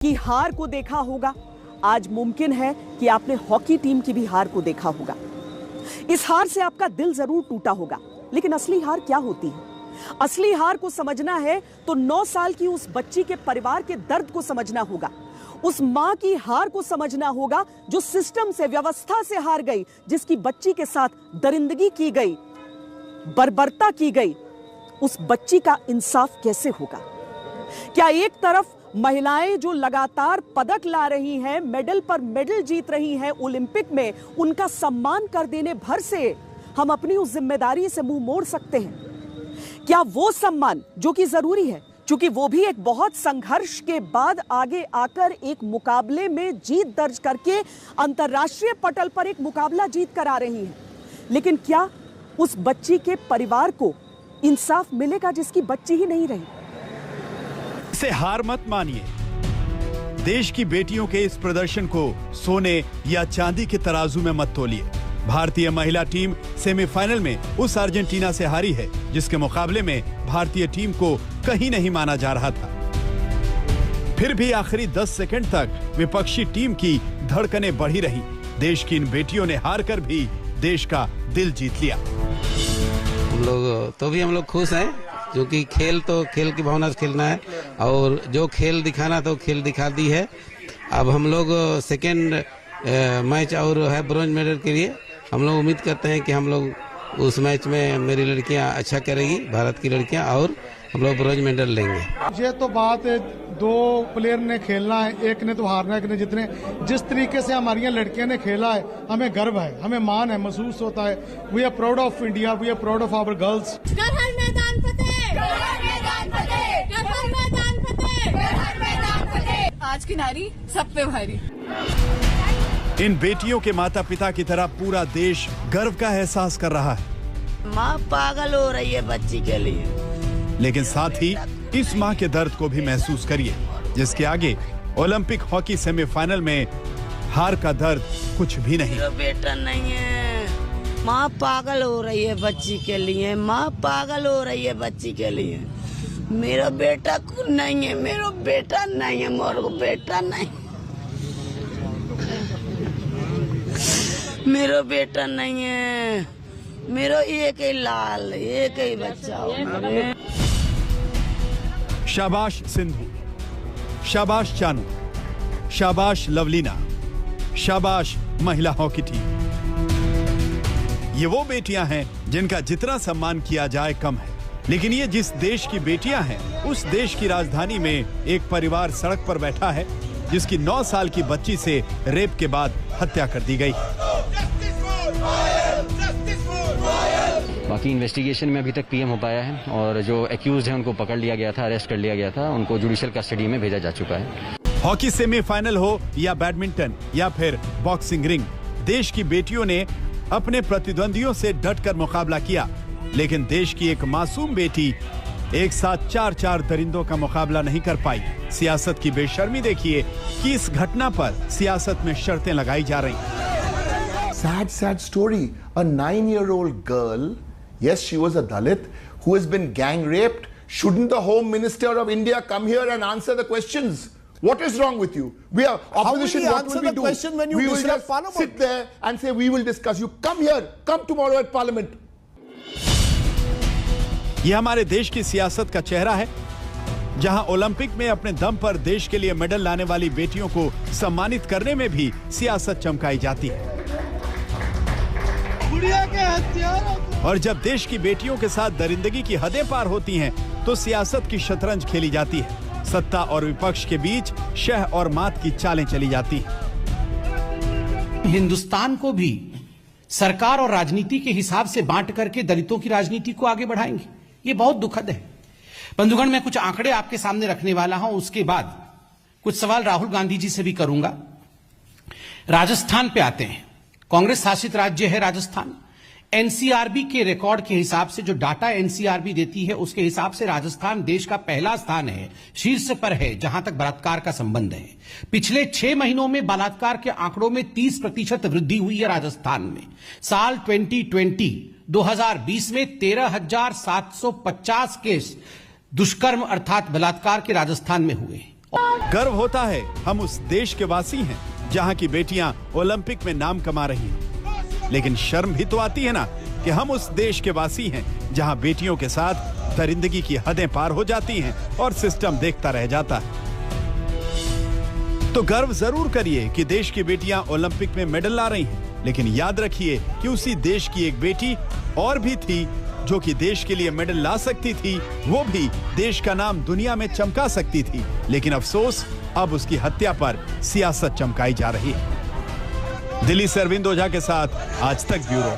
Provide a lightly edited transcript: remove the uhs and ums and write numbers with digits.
की हार को देखा होगा, आज मुमकिन है कि आपने हॉकी टीम की भी हार को देखा होगा। इस हार से आपका दिल जरूर टूटा होगा, लेकिन असली हार क्या होती है? असली हार को समझना है तो 9 साल की उस बच्ची के परिवार के दर्द को समझना होगा, उस मां की हार को समझना होगा जो सिस्टम से, व्यवस्था से हार गई, जिसकी बच्ची के साथ दरिंदगी की गई, बर्बरता की गई। उस बच्ची का इंसाफ कैसे होगा? क्या एक तरफ महिलाएं जो लगातार पदक ला रही हैं, मेडल पर मेडल जीत रही हैं ओलंपिक में, उनका सम्मान कर देने भर से हम अपनी उस जिम्मेदारी से मुंह मोड़ सकते हैं? क्या वो सम्मान जो कि जरूरी है, क्योंकि वो भी एक बहुत संघर्ष के बाद आगे आकर एक मुकाबले में जीत दर्ज करके अंतर्राष्ट्रीय पटल पर एक मुकाबला जीत कर आ रही हैं, लेकिन क्या उस बच्ची के परिवार को इंसाफ मिलेगा जिसकी बच्ची ही नहीं रही? इसे हार मत मानिए। देश की बेटियों के इस प्रदर्शन को सोने या चांदी के तराजू में मत तोलिए। भारतीय महिला टीम सेमीफाइनल में उस अर्जेंटीना से हारी है जिसके मुकाबले में भारतीय टीम को कहीं नहीं माना जा रहा था। फिर भी आखिरी 10 सेकंड तक विपक्षी टीम की धड़कनें बढ़ी रही। देश की इन बेटियों ने हार कर भी देश का दिल जीत लिया। हम लोग खुश हैं, क्योंकि खेल तो खेल की भावना से खेलना है और जो खेल दिखाना तो खेल दिखा दी है। अब हम लोग सेकेंड मैच और है ब्रॉन्ज मेडल के लिए हम लोग उम्मीद करते हैं कि हम लोग उस मैच में मेरी लड़कियां अच्छा करेगी, भारत की लड़कियां, और हम लोग ब्रॉन्ज मेडल लेंगे। ये तो बात है, 2 प्लेयर ने खेलना है, एक ने तो हारना है, एक ने जितने जिस तरीके से हमारी लड़कियां ने खेला है, हमें गर्व है, हमें मान है, महसूस होता है। We are proud of India, we are proud of our girls. आज की नारी सब पे भारी। इन बेटियों के माता पिता की तरह पूरा देश गर्व का एहसास कर रहा है। माँ पागल हो रही है बच्ची के लिए, लेकिन साथ ही इस माँ के दर्द को भी महसूस करिए, जिसके आगे ओलंपिक हॉकी सेमीफाइनल में हार का दर्द कुछ भी नहीं। मेरा बेटा नहीं है, माँ पागल हो रही है बच्ची के लिए, माँ पागल हो रही है बच्ची के लिए। मेरा बेटा को नहीं है, मेरा बेटा नहीं है, मेरा बेटा नहीं, मेरा बेटा नहीं है, मेरा एक ही लाल, एक ही बच्चा हो। शाबाश सिंधु, शाबाश चानू, शाबाश लवलीना, शाबाश महिला हॉकी टीम। ये वो बेटियां हैं जिनका जितना सम्मान किया जाए कम है, लेकिन ये जिस देश की बेटियां हैं, उस देश की राजधानी में एक परिवार सड़क पर बैठा है जिसकी 9 साल की बच्ची से रेप के बाद हत्या कर दी गई। बाकी इन्वेस्टिगेशन में अभी तक पीएम हो पाया है और जो एक्यूज हैं उनको पकड़ लिया गया था, अरेस्ट कर लिया गया था, उनको जुडिशियल कस्टडी में भेजा जा चुका है। हॉकी सेमीफाइनल हो या बैडमिंटन या फिर बॉक्सिंग रिंग, देश की बेटियों ने अपने प्रतिद्वंदियों से डटकर मुकाबला किया, लेकिन देश की एक मासूम बेटी एक साथ 4 दरिंदों का मुकाबला नहीं कर पाई। सियासत की बेशर्मी देखिए कि इस घटना पर सियासत में शर्तें लगाई जा रही। Sad story. A 9-year-old girl, yes, she was a Dalit who has been gang raped. Shouldn't the Home Minister of India come here and answer the questions? What is wrong with you? We are opposition. What will we do? We will just sit there and say we will discuss. You come here, come tomorrow at Parliament. ये हमारे देश की सियासत का चेहरा है, जहां Olympic में अपने दम पर देश के लिए मेडल लाने वाली बेटियों को सम्मानित करने में भी सियासत चमकाई जाती है। और जब देश की बेटियों के साथ दरिंदगी की हदें पार होती हैं, तो सियासत की शतरंज खेली जाती है। सत्ता और विपक्ष के बीच शह और मात की चालें चली जाती हैं। हिंदुस्तान को भी सरकार और राजनीति के हिसाब से बांट करके दलितों की राजनीति को आगे बढ़ाएंगे, ये बहुत दुखद है। बंधुगण, मैं कुछ आंकड़े आपके सामने रखने वाला हूं, उसके बाद कुछ सवाल राहुल गांधी जी से भी करूंगा। राजस्थान पे आते हैं। कांग्रेस शासित राज्य है राजस्थान। एनसीआरबी के रिकॉर्ड के हिसाब से, जो डाटा एनसीआरबी देती है उसके हिसाब से राजस्थान देश का पहला स्थान है, शीर्ष पर है जहां तक बलात्कार का संबंध है। पिछले 6 महीनों में बलात्कार के आंकड़ों में 30% वृद्धि हुई है राजस्थान में। साल 2020 में 13,750 केस दुष्कर्म अर्थात बलात्कार के राजस्थान में हुए। गर्व होता है हम उस देश के वासी हैं जहां की बेटियां ओलंपिक में नाम कमा रही हैं। लेकिन शर्म भी तो आती है ना कि हम उस देश के वासी हैं जहां बेटियों के साथ दरिंदगी की हदें पार हो जाती हैं और सिस्टम देखता रह जाता है। तो गर्व जरूर करिए कि देश की बेटियां ओलंपिक में मेडल ला रही हैं, लेकिन याद रखिए कि उसी देश की एक बेटी और भी थी जो कि देश के लिए मेडल ला सकती थी, वो भी देश का नाम दुनिया में चमका सकती थी। लेकिन अफसोस, अब उसकी हत्या पर सियासत चमकाई जा रही है। दिल्ली से अरविंद ओझा के साथ आज तक ब्यूरो।